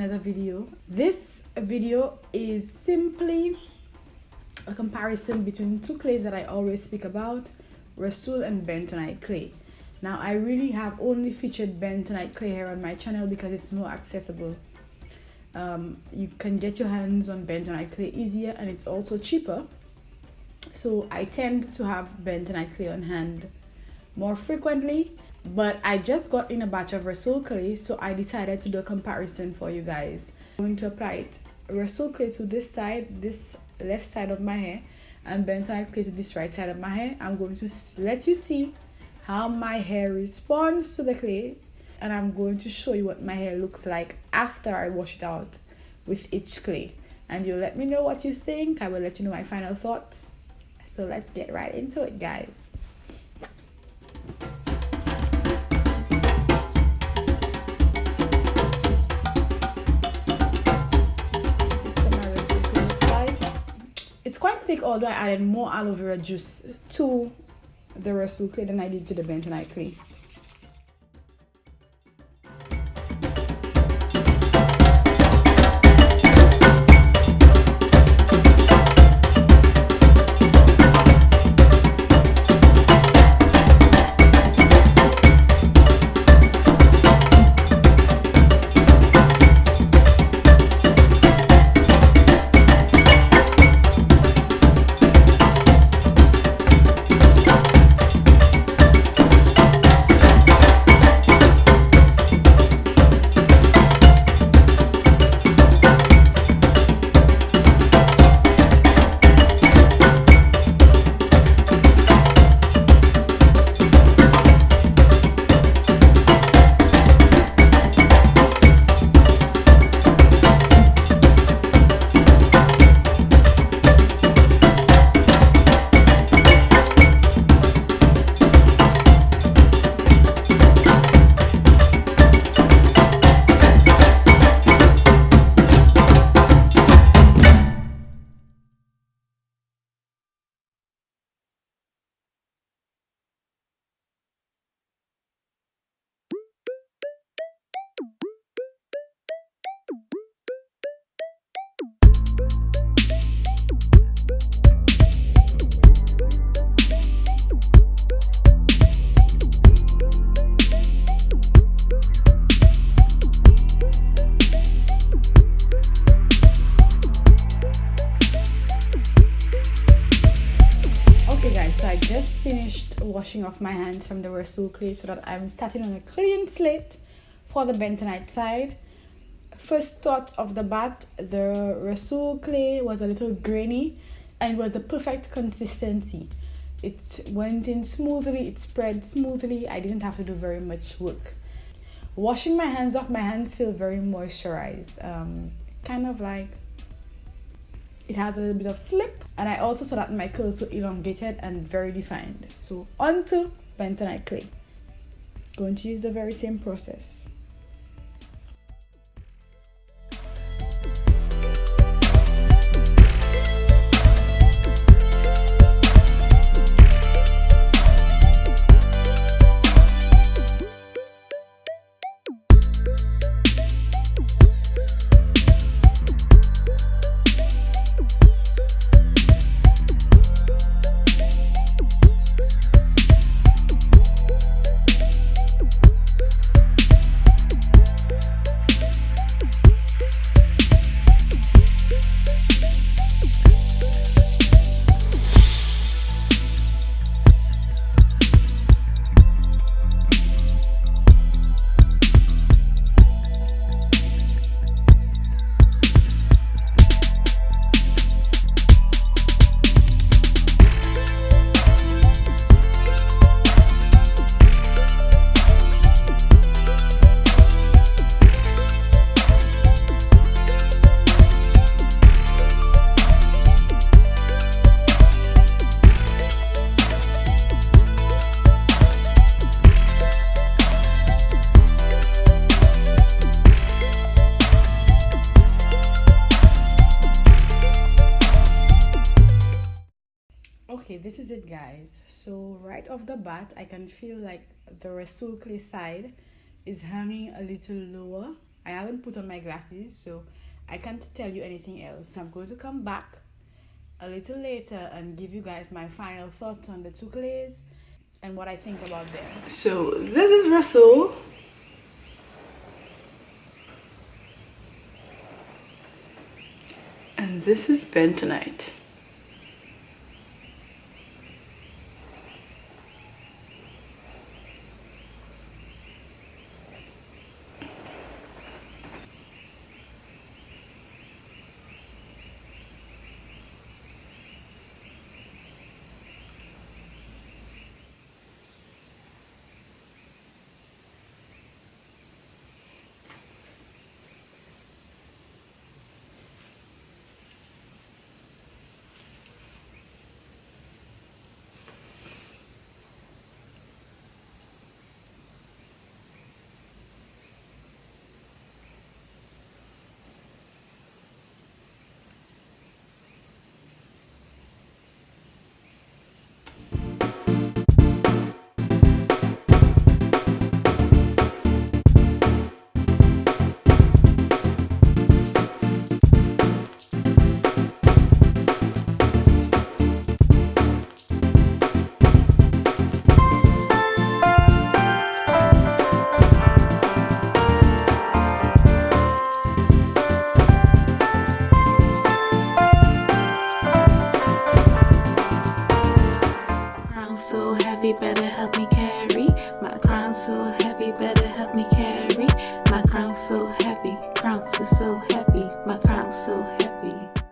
another video. This video is simply a comparison between two clays that I always speak about, Rhassoul and Bentonite clay. Now I really have only featured Bentonite clay here on my channel because it's more accessible. You can get your hands on Bentonite clay easier and it's also cheaper. So I tend to have Bentonite clay on hand more frequently, but I just got in a batch of Rhassoul clay, so I decided to do a comparison for you guys. I'm going to apply it, Rhassoul clay to this side, this left side of my hair, and Bentonite clay to this right side of my hair. I'm going to let you see how my hair responds to the clay, and I'm going to show you what my hair looks like after I wash it out with each clay. And you'll let me know what you think. I will let you know my final thoughts. So let's get right into it, guys. It's quite thick, although I added more aloe vera juice to the Rhassoul clay than I did to the Bentonite clay. So I just finished washing off my hands from the Rhassoul clay so that I'm starting on a clean slate for the Bentonite side. First thought of the bath, the Rhassoul clay was a little grainy and it was the perfect consistency. It went in smoothly, it spread smoothly. I didn't have to do very much work. Washing my hands off, my hands feel very moisturized, kind of like it has a little bit of slip, and I also saw that my curls were elongated and very defined. So onto Bentonite clay. Going to use the very same process. Okay, this is it, guys. So right off the bat, I can feel like the Rhassoul clay side is hanging a little lower I haven't put on my glasses, so I can't tell you anything else. So I'm going to come back a little later and give you guys my final thoughts on the two clays and what I think about them. So this is Rhassoul. And this is BEntonite. So heavy, better help me carry. My crown so heavy, better help me carry. My crown so heavy, crown so heavy, my crown so heavy.